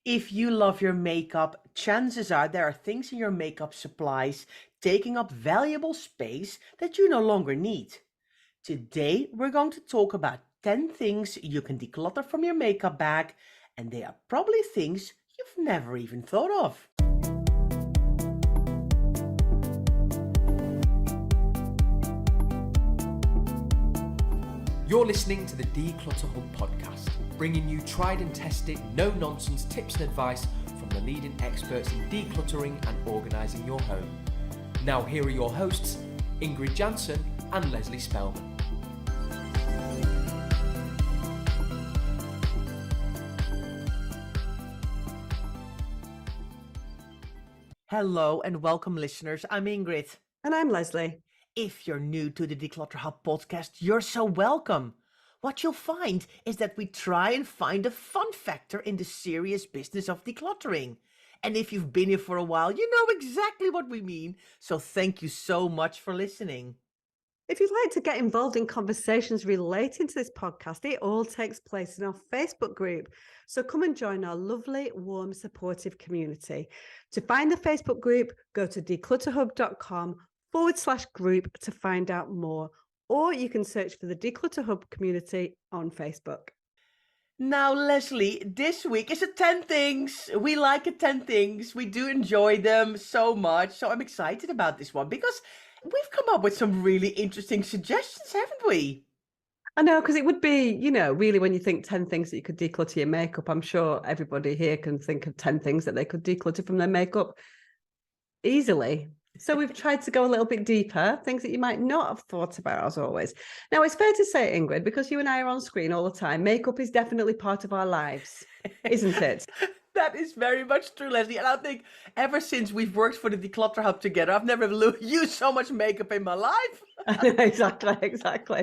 If you love your makeup, chances are there are things in your makeup supplies taking up valuable space that you no longer need. Today, we're going to talk about 10 things you can declutter from your makeup bag, and they are probably things you've never even thought of. You're listening to the Declutter Hub podcast, bringing you tried and tested, no-nonsense tips and advice from the leading experts in decluttering and organising your home. Now here are your hosts, Ingrid Jansen and Leslie Spellman. Hello and welcome, listeners. I'm Ingrid. And I'm Leslie. If you're new to the Declutter Hub podcast, you're so welcome. What you'll find is that we try and find a fun factor in the serious business of decluttering. And if you've been here for a while, you know exactly what we mean. So thank you so much for listening. If you'd like to get involved in conversations relating to this podcast, it all takes place in our Facebook group. So come and join our lovely, warm, supportive community. To find the Facebook group, go to declutterhub.com/group to find out more, or you can search for the Declutter Hub community on Facebook. Now, Leslie, this week is a 10 things. We like a 10 things. We do enjoy them so much. So I'm excited about this one because we've come up with some really interesting suggestions, haven't we? I know, because it would be, really when you think 10 things that you could declutter your makeup, I'm sure everybody here can think of 10 things that they could declutter from their makeup easily. So we've tried to go a little bit deeper, things that you might not have thought about as always. Now, it's fair to say, Ingrid, because you and I are on screen all the time, makeup is definitely part of our lives, isn't it? That is very much true, Leslie. And I think ever since we've worked for the Declutter Hub together, I've never used so much makeup in my life. Exactly.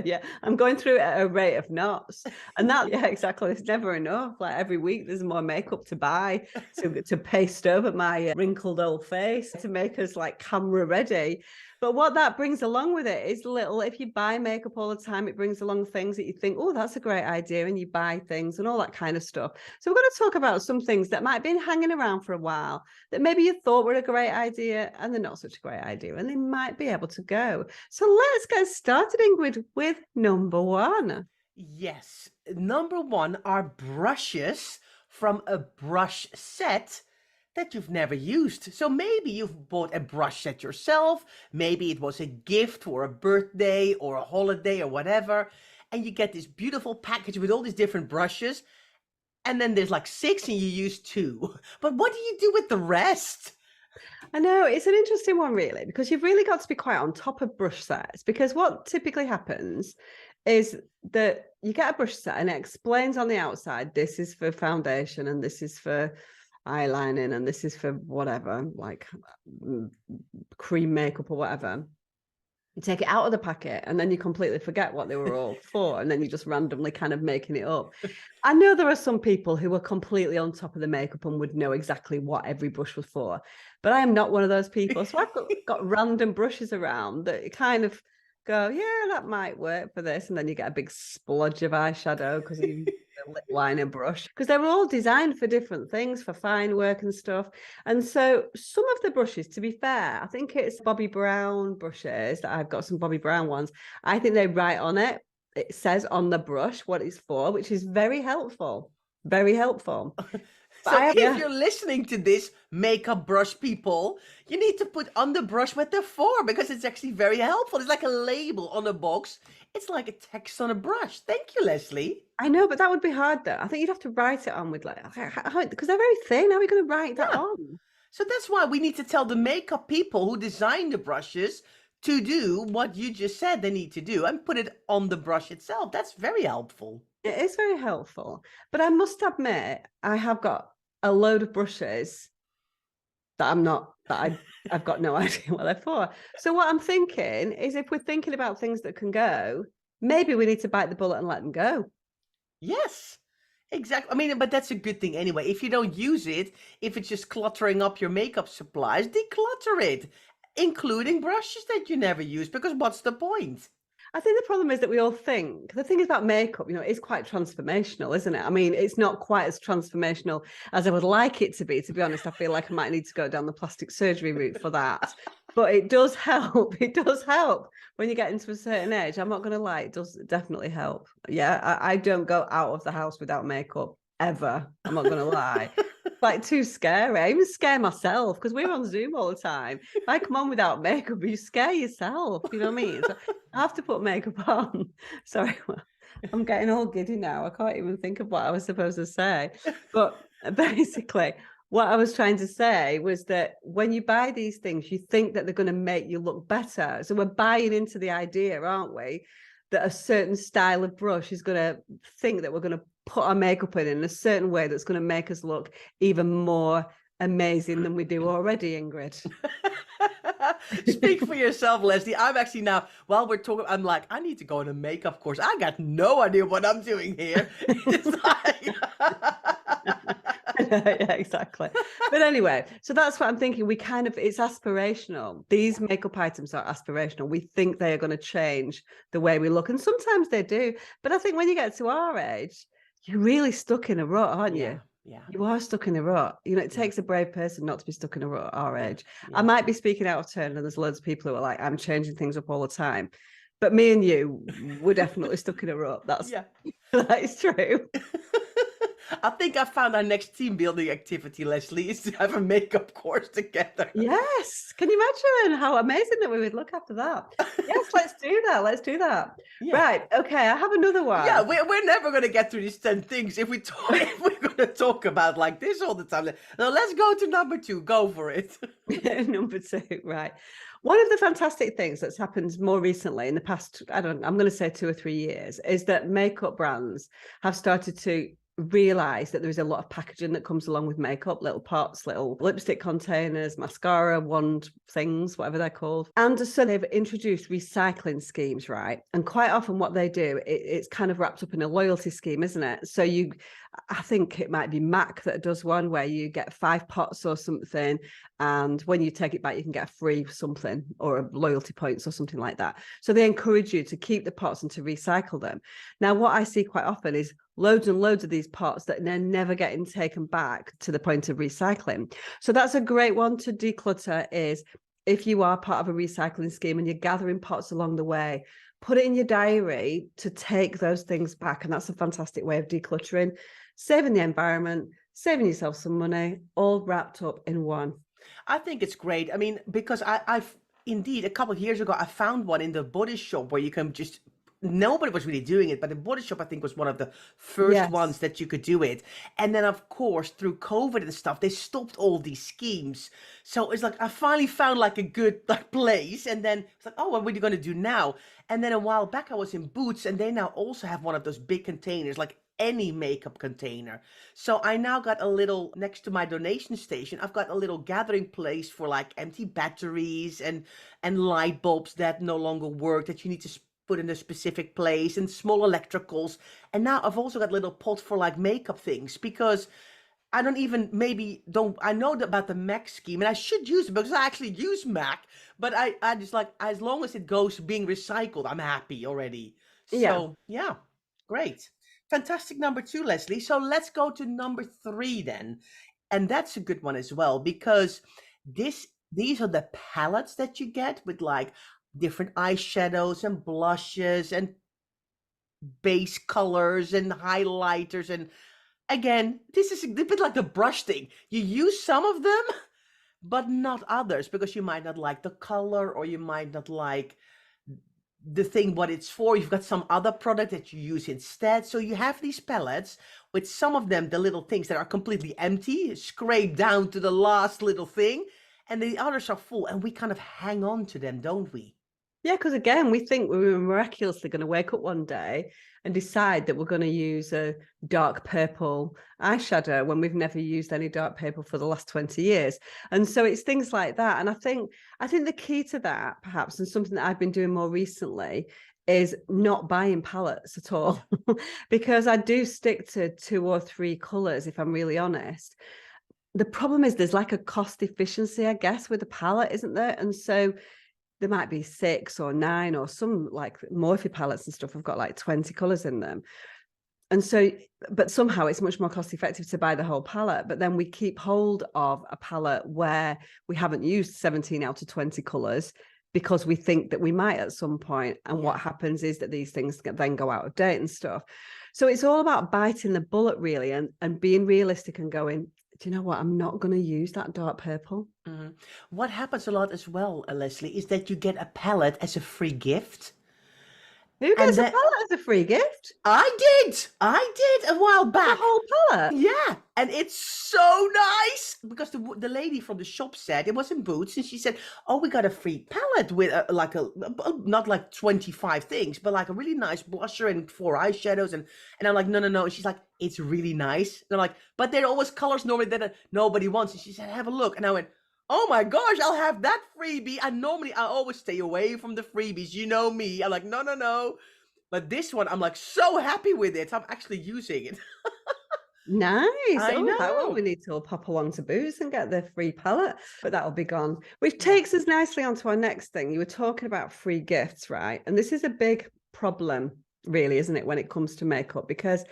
Yeah. I'm going through it at a rate of knots. And exactly. It's never enough. Like every week there's more makeup to buy, to paste over my wrinkled old face to make us like camera ready. But what that brings along with it is if you buy makeup all the time, it brings along things that you think, oh, that's a great idea. And you buy things and all that kind of stuff. So we're going to talk about some things that might have been hanging around for a while that maybe you thought were a great idea and they're not such a great idea and they might be able to go. So let's get started, Ingrid, with number one. Yes. Number one are brushes from a brush set that you've never used. So maybe you've bought a brush set yourself. Maybe it was a gift for a birthday or a holiday or whatever. And you get this beautiful package with all these different brushes. And then there's like 6 and you use 2. But what do you do with the rest? I know, it's an interesting one, really, because you've really got to be quite on top of brush sets, because what typically happens is that you get a brush set and it explains on the outside, this is for foundation and this is for eyelining and this is for whatever, like cream makeup or whatever. You take it out of the packet and then you completely forget what they were all for, and then you're just randomly kind of making it up. I know there are some people who are completely on top of the makeup and would know exactly what every brush was for, but I am not one of those people. So I've got random brushes around that kind of go, yeah, that might work for this, and then you get a big splodge of eyeshadow because you a lip liner brush, because they were all designed for different things, for fine work and stuff. And so some of the brushes, to be fair, I think it's Bobbi Brown brushes that I've got, some Bobbi Brown ones. I think they write on it, it says on the brush what it's for, which is very helpful. Very helpful. So if you're listening to this, makeup brush people, you need to put on the brush what they're for, because it's actually very helpful. It's like a label on a box. It's like a text on a brush. Thank you, Leslie. I know, but that would be hard though. I think you'd have to write it on with because they're very thin. How are we going to write that on? So that's why we need to tell the makeup people who design the brushes to do what you just said they need to do and put it on the brush itself. That's very helpful. It is very helpful. But I must admit, I have got a load of brushes that I've got no idea what they're for. So what I'm thinking is, if we're thinking about things that can go, maybe we need to bite the bullet and let them go. Yes, exactly. I mean, but that's a good thing anyway. If you don't use it, if it's just cluttering up your makeup supplies, declutter it, including brushes that you never use, because what's the point? I think the problem is that we all think the thing about makeup, you know, is quite transformational, isn't it? I mean, it's not quite as transformational as I would like it to be. To be honest, I feel like I might need to go down the plastic surgery route for that. But it does help. It does help when you get into a certain age. I'm not going to lie, it does definitely help. Yeah, I don't go out of the house without makeup ever. I'm not going to lie. Like too scary. I even scare myself because we're on Zoom all the time. If I come on without makeup, you scare yourself. You know what I mean? So I have to put makeup on. Sorry, I'm getting all giddy now. I can't even think of what I was supposed to say. But basically, what I was trying to say was that when you buy these things, you think that they're going to make you look better. So we're buying into the idea, aren't we, that a certain style of brush is going to think that we're going to put our makeup in a certain way that's going to make us look even more amazing than we do already, Ingrid. Speak for yourself, Leslie. I'm actually now, while we're talking, I'm like, I need to go on a makeup course. I got no idea what I'm doing here. It's like... Yeah, exactly. But anyway, so that's what I'm thinking. We kind of, it's aspirational. These makeup items are aspirational. We think they are going to change the way we look. And sometimes they do. But I think when you get to our age, you're really stuck in a rut, aren't you? Yeah. You are stuck in a rut. You know, it takes a brave person not to be stuck in a rut at our age. I might be speaking out of turn, and there's loads of people who are like, I'm changing things up all the time. But me and you, we're definitely stuck in a rut. That is true. I think I found our next team building activity, Leslie, is to have a makeup course together. Yes. Can you imagine how amazing that we would look after that? Yes, let's do that. Let's do that. Yeah. Right. Okay. I have another one. Yeah, we're never going to get through these 10 things if we're going to talk about like this all the time. Now let's go to number 2. Go for it. Number 2. Right. One of the fantastic things that's happened more recently in the past, I'm going to say 2 or 3 years, is that makeup brands have started to realize that there is a lot of packaging that comes along with makeup, little pots, little lipstick containers, mascara, wand things, whatever they're called. And so they've introduced recycling schemes, right? And quite often what they do, it's kind of wrapped up in a loyalty scheme, isn't it? So I think it might be MAC that does one where you get 5 pots or something, and when you take it back, you can get a free something or a loyalty points or something like that. So they encourage you to keep the pots and to recycle them. Now, what I see quite often is loads and loads of these pots that they're never getting taken back to the point of recycling. So that's a great one to declutter, is if you are part of a recycling scheme and you're gathering pots along the way, put it in your diary to take those things back. And that's a fantastic way of decluttering, saving the environment, saving yourself some money, all wrapped up in one. I think it's great. I mean, because I've indeed, a couple of years ago, I found one in the body shop where you can just, nobody was really doing it, but the body shop, I think, was one of the first ones that you could do it. And then, of course, through COVID and stuff, they stopped all these schemes. So it's like, I finally found like a good place. And then it's like, oh, what are you going to do now? And then a while back, I was in Boots, and they now also have one of those big containers, like any makeup container. So I now got a little, next to my donation station, I've got a little gathering place for like empty batteries and light bulbs that no longer work, that you need to put in a specific place, and small electricals. And now I've also got a little pot for like makeup things, because I don't even, I know about the MAC scheme, and I should use it because I actually use MAC, but I just like, as long as it goes being recycled, I'm happy already. So yeah, great. Fantastic number 2, Leslie. So let's go to number 3 then. And that's a good one as well, because these are the palettes that you get with like different eyeshadows and blushes and base colors and highlighters. And again, this is a bit like the brush thing. You use some of them, but not others, because you might not like the color, or you might not like the thing what it's for. You've got some other product that you use instead. So you have these palettes with some of them, the little things that are completely empty, scraped down to the last little thing, and the others are full, and we kind of hang on to them, don't we? Yeah, because again, we think we were miraculously going to wake up one day and decide that we're going to use a dark purple eyeshadow when we've never used any dark purple for the last 20 years. And so it's things like that. And I think the key to that, perhaps, and something that I've been doing more recently, is not buying palettes at all, because I do stick to 2 or 3 colors, if I'm really honest. The problem is there's like a cost efficiency, I guess, with a palette, isn't there? And so there might be 6 or 9, or some like Morphe palettes and stuff have got like 20 colors in them. And so, but somehow it's much more cost effective to buy the whole palette. But then we keep hold of a palette where we haven't used 17 out of 20 colors because we think that we might at some point. And what happens is that these things then go out of date and stuff. So it's all about biting the bullet, really, and being realistic and going, do you know what? I'm not going to use that dark purple. What happens a lot as well, Leslie, is that you get a palette as a free gift. Who gets a that- palette as a free gift? I did a while The back. whole palette? Yeah, and it's so nice because the lady from the shop said it was in Boots, and she said, "Oh, we got a free palette with not like 25 things, but like a really nice blusher and 4 eyeshadows." And I'm like, "No," and she's like, "It's really nice." And I'm like, "But there are always colors normally that nobody wants." And she said, "Have a look," and I went, "Oh my gosh, I'll have that freebie." And normally I always stay away from the freebies. You know me. I'm like, no. But this one, I'm like so happy with it. I'm actually using it. Nice. I Oh, that know. one we need to all pop along to Boots and get the free palette, but that'll be gone. Which takes us nicely onto our next thing. You were talking about free gifts, right? And this is a big problem, really, isn't it, when it comes to makeup? Because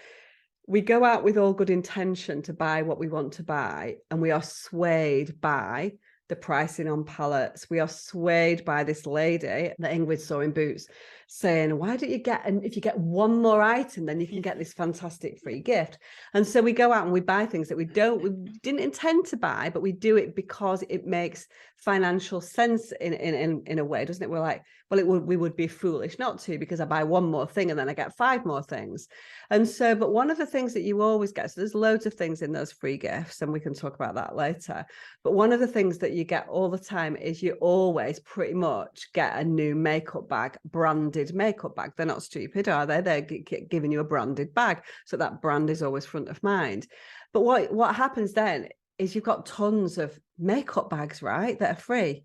we go out with all good intention to buy what we want to buy, and we are swayed by the pricing on palettes. We are swayed by this lady that Ingrid saw in Boots saying, why don't you get, and if you get one more item, then you can get this fantastic free gift. And so we go out and we buy things that we didn't intend to buy, but we do it because it makes financial sense in a way, doesn't it? We're like, well, we would be foolish not to, because I buy one more thing and then I get 5 more things. And so, but one of the things that you always get, so there's loads of things in those free gifts, and we can talk about that later. But one of the things that you get all the time is you always pretty much get a new makeup bag, branded makeup bag. They're not stupid, are they? They're giving you a branded bag. So that brand is always front of mind. But what happens then is you've got tons of makeup bags, right, that are free.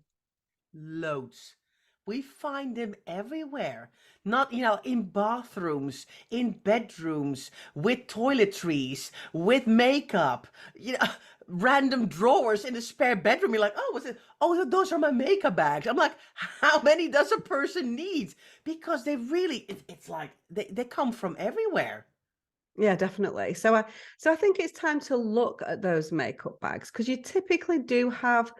Loads. We find them everywhere. Not, in bathrooms, in bedrooms, with toiletries, with makeup, random drawers in the spare bedroom. You're like, oh, what's it? Oh, those are my makeup bags. I'm like, how many does a person need? Because they really, it's like, they come from everywhere. Yeah, definitely. So I think it's time to look at those makeup bags, because you typically do have,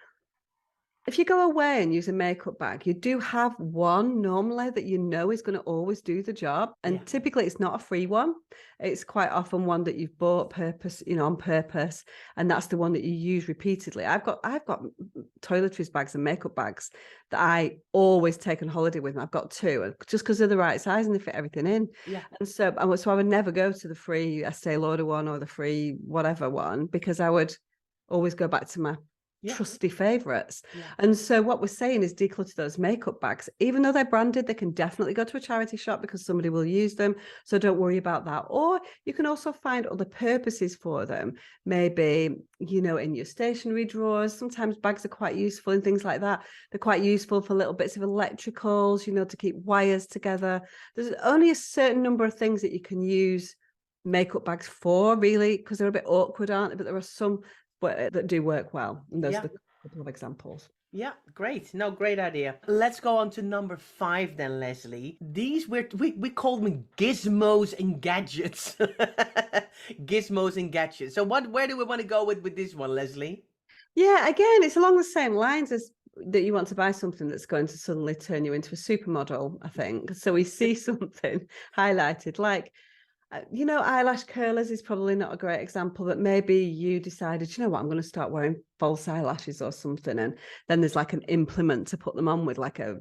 if you go away and use a makeup bag, you do have one normally that you know is going to always do the job. And typically it's not a free one. It's quite often one that you've bought on purpose. And that's the one that you use repeatedly. I've got toiletries bags and makeup bags that I always take on holiday with me. I've got 2, just because they're the right size and they fit everything in. Yeah. And so I would never go to the free Estee Lauder one or the free whatever one, because I would always go back to my trusty favorites. And so what we're saying is declutter those makeup bags. Even though they're branded, they can definitely go to a charity shop because somebody will use them, so don't worry about that. Or you can also find other purposes for them, maybe in your stationery drawers. Sometimes bags are quite useful and things like that. They're quite useful for little bits of electricals, to keep wires together. There's only a certain number of things that you can use makeup bags for, really, because they're a bit awkward, aren't they? But there are some that do work well, and those are a couple of examples. Yeah, great. No, great idea. Let's go on to number 5 then, Leslie. These we call them gizmos and gadgets. Gizmos and gadgets. So where do we want to go with this one, Leslie? Yeah, again, it's along the same lines as that. You want to buy something that's going to suddenly turn you into a supermodel, I think. So we see something highlighted like, eyelash curlers is probably not a great example, but maybe you decided, I'm going to start wearing false eyelashes or something. And then there's like an implement to put them on with, like a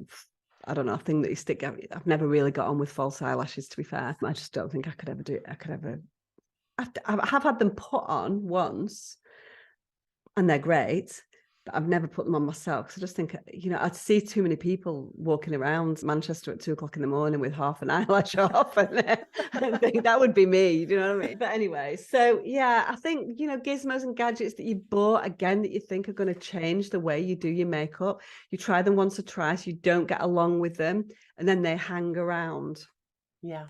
thing that you stick. I've never really got on with false eyelashes, to be fair. I just don't think I could ever do it. I have had them put on once and they're great, but I've never put them on myself, because I just think, I'd see too many people walking around Manchester at 2:00 in the morning with half an eyelash off, and I think that would be me, do you know what I mean? But anyway, so yeah, I think, gizmos and gadgets that you bought, again, that you think are going to change the way you do your makeup. You try them once or twice, you don't get along with them, and then they hang around. Yeah.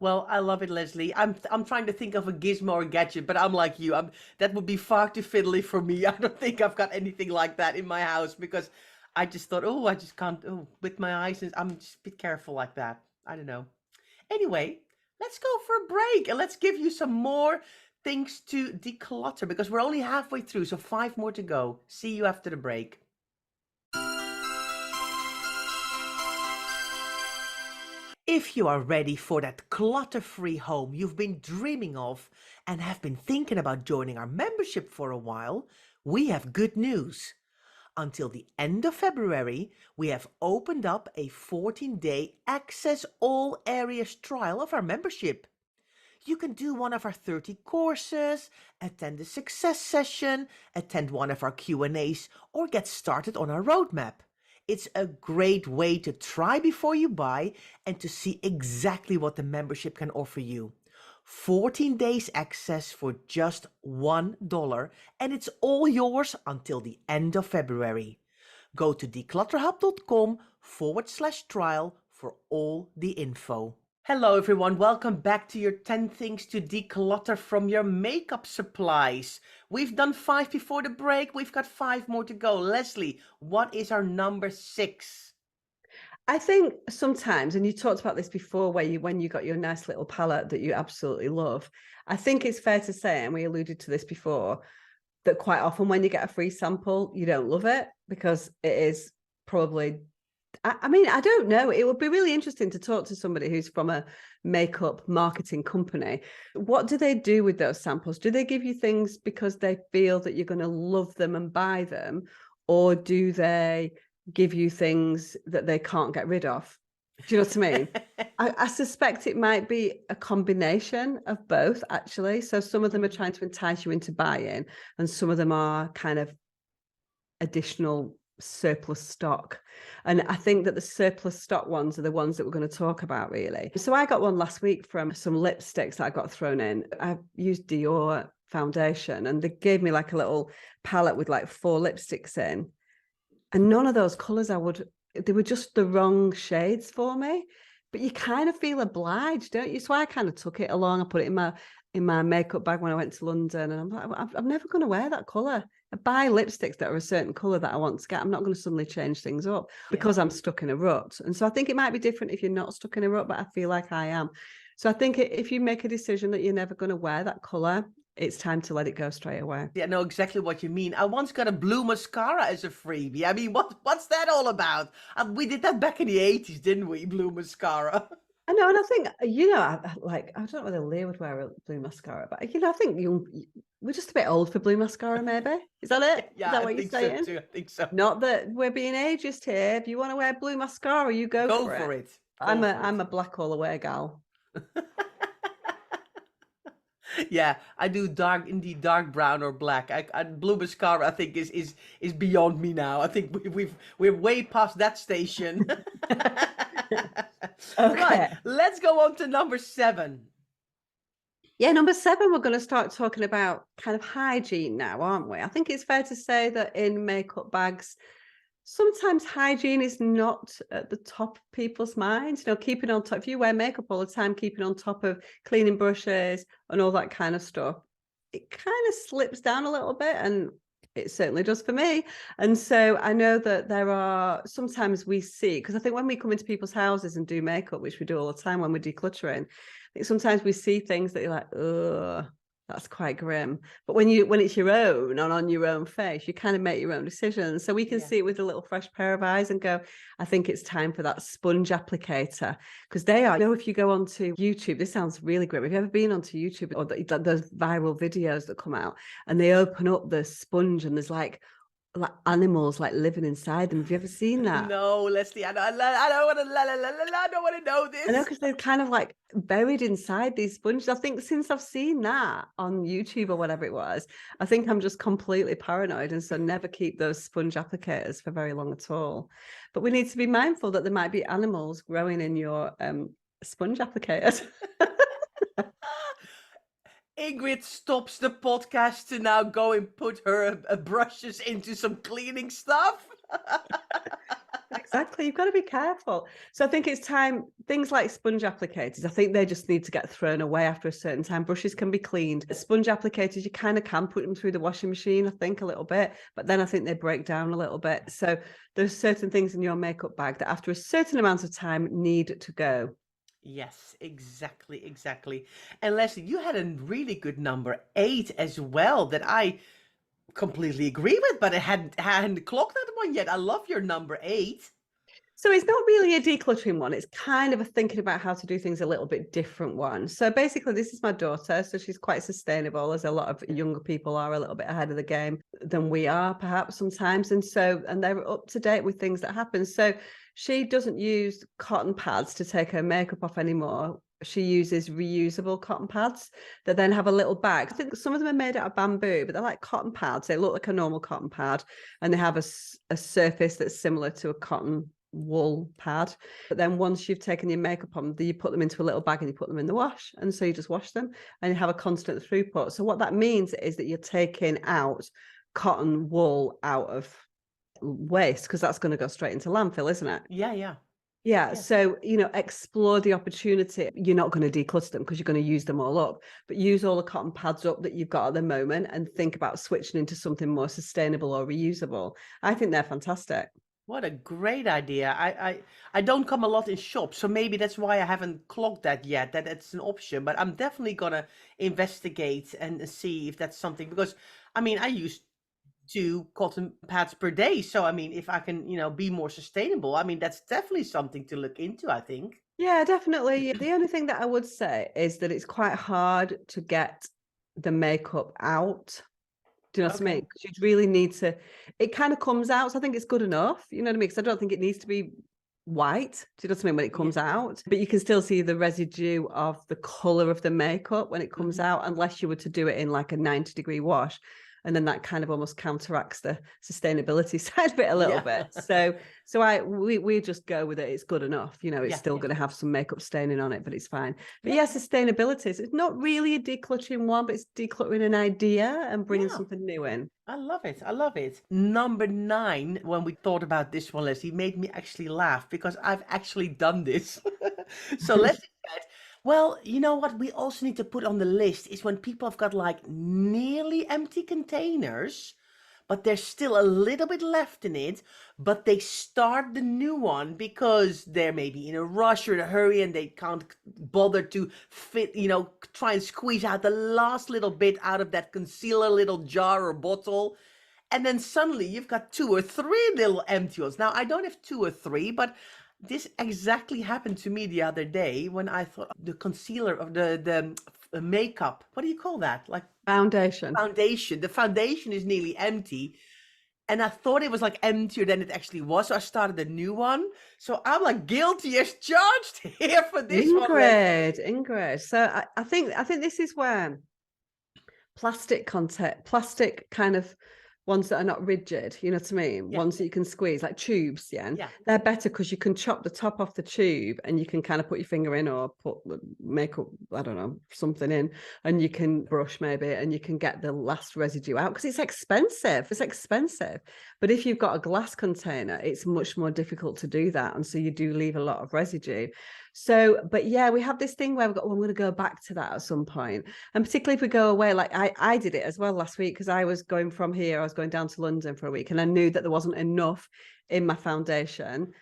Well, I love it, Leslie. I'm trying to think of a gizmo or gadget, but I'm like you. That would be far too fiddly for me. I don't think I've got anything like that in my house, because I just thought, oh, I just can't, oh, with my eyes, I'm just a bit careful like that. I don't know. Anyway, let's go for a break and let's give you some more things to declutter because we're only halfway through, so 5 more to go. See you after the break. If you are ready for that clutter-free home you've been dreaming of and have been thinking about joining our membership for a while, we have good news. Until the end of February, we have opened up a 14-day access all areas trial of our membership. You can do one of our 30 courses, attend a success session, attend one of our Q&As, or get started on our roadmap. It's a great way to try before you buy and to see exactly what the membership can offer you. 14 days access for just $1, and it's all yours until the end of February. Go to declutterhub.com/trial for all the info. Hello everyone, welcome back to your 10 things to declutter from your makeup supplies. We've done 5 before the break, we've got 5 more to go. Leslie, what is our number 6? I think sometimes, and you talked about this before, when you got your nice little palette that you absolutely love, I think it's fair to say, and we alluded to this before, that quite often when you get a free sample, you don't love it because it is probably, I mean, I don't know. It would be really interesting to talk to somebody who's from a makeup marketing company. What do they do with those samples? Do they give you things because they feel that you're going to love them and buy them? Or do they give you things that they can't get rid of? Do you know what I mean? I suspect it might be a combination of both, actually. So some of them are trying to entice you into buying, and some of them are kind of additional surplus stock. And I think that the surplus stock ones are the ones that we're going to talk about, really. So I got one last week from some lipsticks that I got thrown in. I used Dior foundation, and they gave me like a little palette with like 4 lipsticks in. And none of those colors they were just the wrong shades for me. But you kind of feel obliged, don't you? So I kind of took it along. I put it in my makeup bag when I went to London, and I'm like, I'm never going to wear that color. I buy lipsticks that are a certain color that I want to get. I'm not going to suddenly change things up because I'm stuck in a rut. And so I think it might be different if you're not stuck in a rut, but I feel like I am. So I think if you make a decision that you're never going to wear that color, it's time to let it go straight away. Yeah, I know exactly what you mean. I once got a blue mascara as a freebie. I mean, what's that all about? We did that back in the 80s, didn't we? Blue mascara. I know, and I think, I don't know whether Leah would wear a blue mascara, but I think we're just a bit old for blue mascara, maybe. Is that it? Yeah, Is that I what think you're saying? so too. I think so. Not that we're being ageist here. If you want to wear blue mascara, you go for it. I'm a black all the way gal. Yeah, I do indeed dark brown or black. Blue mascara I think is beyond me now. I think we're way past that station. Okay. Right, let's go on to number 7. Yeah, number 7, we're going to start talking about kind of hygiene now, aren't we? I think it's fair to say that in makeup bags, sometimes hygiene is not at the top of people's minds. Keeping on top, if you wear makeup all the time, keeping on top of cleaning brushes and all that kind of stuff, it kind of slips down a little bit, and it certainly does for me. And so I know that sometimes we see, because I think when we come into people's houses and do makeup, which we do all the time when we're decluttering, I think sometimes we see things that you're like, ugh, that's quite grim. But when it's your own and on your own face, you kind of make your own decisions. So we can see it with a little fresh pair of eyes and go, I think it's time for that sponge applicator. Because if you go onto YouTube, this sounds really grim. Have you ever been onto YouTube or those viral videos that come out and they open up the sponge and there's like animals like living inside them? Have you ever seen that? No, Leslie, I don't want to know this. I know, because they're kind of like buried inside these sponges. I think since I've seen that on YouTube or whatever it was, I think I'm just completely paranoid, and so never keep those sponge applicators for very long at all. But we need to be mindful that there might be animals growing in your sponge applicators. Ingrid stops the podcast to now go and put her brushes into some cleaning stuff. Exactly. You've got to be careful. So I think it's time, things like sponge applicators, I think they just need to get thrown away after a certain time. Brushes can be cleaned. Sponge applicators, you kind of can put them through the washing machine, I think, a little bit, but then I think they break down a little bit. So there's certain things in your makeup bag that after a certain amount of time need to go. Yes, exactly, exactly. And Leslie, you had a really good number 8 as well that I completely agree with, but I hadn't clocked that one yet. I love your number 8. So it's not really a decluttering one. It's kind of a thinking about how to do things a little bit different one. So basically, this is my daughter. So she's quite sustainable, as a lot of younger people are a little bit ahead of the game than we are, perhaps sometimes. And they're up to date with things that happen. So she doesn't use cotton pads to take her makeup off anymore. She uses reusable cotton pads that then have a little bag. I think some of them are made out of bamboo, but they're like cotton pads. They look like a normal cotton pad, and they have a surface that's similar to a cotton wool pad. But then once you've taken your makeup on, you put them into a little bag and you put them in the wash, and so you just wash them and you have a constant throughput. So what that means is that you're taking out cotton wool out of waste, because that's going to go straight into landfill, isn't it? Yeah, yeah. Yeah, Yes. so explore the opportunity. You're not going to declutter them because you're going to use them all up, but use all the cotton pads up that you've got at the moment and think about switching into something more sustainable or reusable. I think they're fantastic. What a great idea. I don't come a lot in shops, so maybe that's why I haven't clocked that yet, that it's an option. But I'm definitely gonna investigate and see if that's something, because I mean I use 2 cotton pads per day. So I mean if I can, be more sustainable, I mean that's definitely something to look into, I think. Yeah, definitely. The only thing that I would say is that it's quite hard to get the makeup out. Do you know what I mean? Okay. Because you'd really need to, it kind of comes out. So I think it's good enough. You know what I mean? Because I don't think it needs to be white. Do you know what I mean? When it Yeah. comes out, but you can still see the residue of the color of the makeup when it comes Mhm. out, unless you were to do it in like a 90-degree wash. And then that kind of almost counteracts the sustainability side of it a little Yeah. bit. So we just go with it. It's good enough. It's Yeah, still yeah. going to have some makeup staining on it, but it's fine. But Yeah. yeah, sustainability is, it's not really a decluttering one, but it's decluttering an idea and bringing Yeah. something new in. I love it. I love it. Number 9, when we thought about this one, Leslie, made me actually laugh because I've actually done this. So Leslie said, well, you know what we also need to put on the list is when people have got like nearly empty containers, but there's still a little bit left in it, but they start the new one because they're maybe in a rush or in a hurry and they can't bother to fit, try and squeeze out the last little bit out of that concealer little jar or bottle. And then suddenly you've got 2 or 3 little empty ones. Now, I don't have 2 or 3, but this exactly happened to me the other day when I thought the concealer of the makeup, what do you call that? Like Foundation. foundation. The foundation is nearly empty. And I thought it was like emptier than it actually was. So I started a new one. So I'm like guilty as charged here for this one. Ingrid. So I think this is where plastic kind of ones that are not rigid, you know what I mean? Yeah. Ones that you can squeeze, like tubes, yeah. Yeah. They're better because you can chop the top off the tube and you can kind of put your finger in or put makeup, I don't know, something in, and you can brush maybe, and you can get the last residue out because it's expensive. It's expensive. But if you've got a glass container, it's much more difficult to do that. And so you do leave a lot of residue. So, but yeah, we have this thing where we've got, I'm going to go back to that at some point. And particularly if we go away, like I did it as well last week because I was going from here, I was going down to London for a week, and I knew that there wasn't enough in my foundation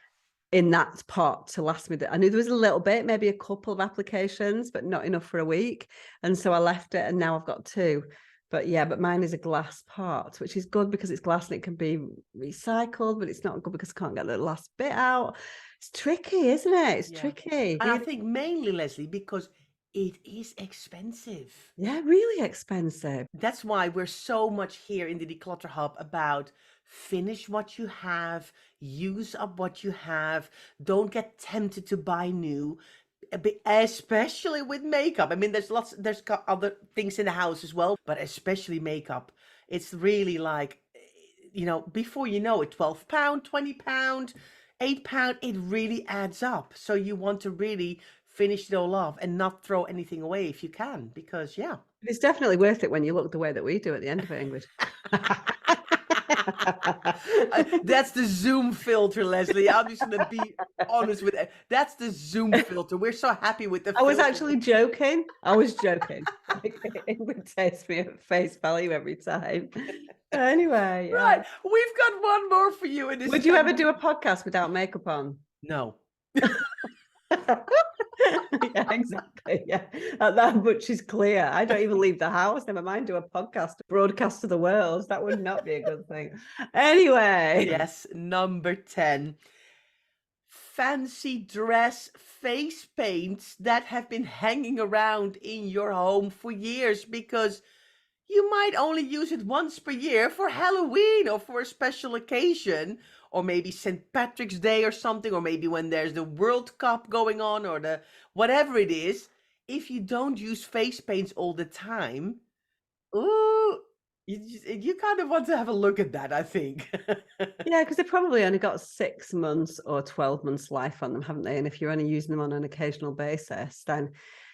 in that pot to last me. I knew there was a little bit, maybe a couple of applications, but not enough for a week. And so I left it, and now I've got 2. But yeah, but mine is a glass pot, which is good because it's glass and it can be recycled, but it's not good because I can't get the last bit out. It's tricky, isn't it? It's tricky. And I think mainly, Leslie, because it is expensive. Yeah, really expensive. That's why we're so much here in the Declutter Hub about finish what you have, use up what you have, don't get tempted to buy new, especially with makeup. I mean, there's other things in the house as well, but especially makeup. It's really like, before you know it, £12, £20, £8, it really adds up. So you want to really finish it all off and not throw anything away if you can, because yeah. It's definitely worth it when you look the way that we do at the end of it, Ingrid. That's the Zoom filter, Leslie. I'm just gonna be honest with it. That's the Zoom filter. We're so happy with the I was filter. actually joking. It would taste me at face value every time. Anyway, yeah. Right. We've got one more for you in this. Would you ever do a podcast without makeup on? No. Yeah, exactly. Yeah, that much is clear. I don't even leave the house. Never mind do a podcast, broadcast to the world. That would not be a good thing. Anyway. Yes, number 10. Fancy dress face paints that have been hanging around in your home for years because you might only use it once per year for Halloween or for a special occasion, or maybe St. Patrick's Day or something, or maybe when there's the World Cup going on or the whatever it is. If you don't use face paints all the time, ooh, you kind of want to have a look at that, I think. Yeah, because they've probably only got 6 months or 12 months life on them, haven't they? And if you're only using them on an occasional basis, then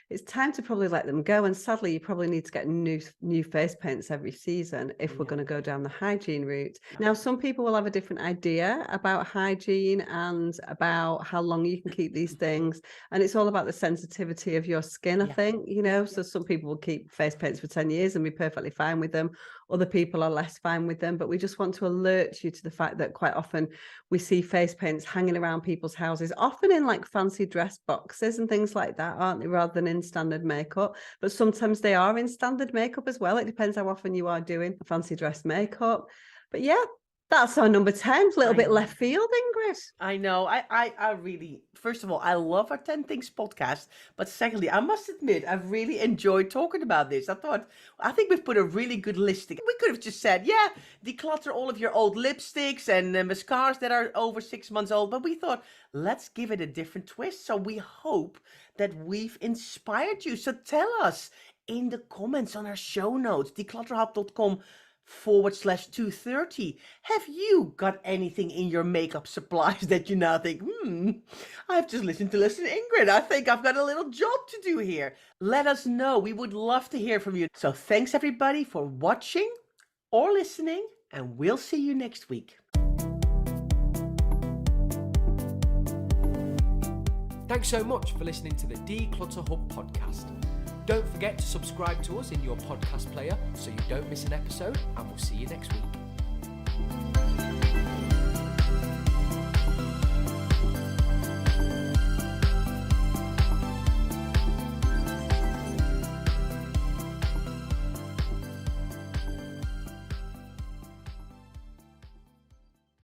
it's time to probably let them go. And sadly, you probably need to get new face paints every season if we're going to go down the hygiene route. Now, some people will have a different idea about hygiene and about how long you can keep these things. And it's all about the sensitivity of your skin, I think, So some people will keep face paints for 10 years and be perfectly fine with them. Other people are less fine with them. But we just want to alert you to the fact that quite often we see face paints hanging around people's houses, often in like fancy dress boxes and things like that, aren't they, rather than in standard makeup. But sometimes they are in standard makeup as well. It depends how often you are doing fancy dress makeup. But yeah, that's our number 10. A little bit left field, Ingrid. I know. I really, first of all, I love our 10 Things podcast. But secondly, I must admit, I've really enjoyed talking about this. I think we've put a really good list together. We could have just said, declutter all of your old lipsticks and mascaras that are over 6 months old. But we thought, let's give it a different twist. So we hope that we've inspired you. So tell us in the comments on our show notes, declutterhub.com/230. Have you got anything in your makeup supplies that you now think, I've just listened to Ingrid. I think I've got a little job to do here. Let us know. We would love to hear from you. So thanks everybody for watching or listening, and we'll see you next week. Thanks so much for listening to the Declutter Hub podcast. Don't forget to subscribe to us in your podcast player so you don't miss an episode, and we'll see you next week.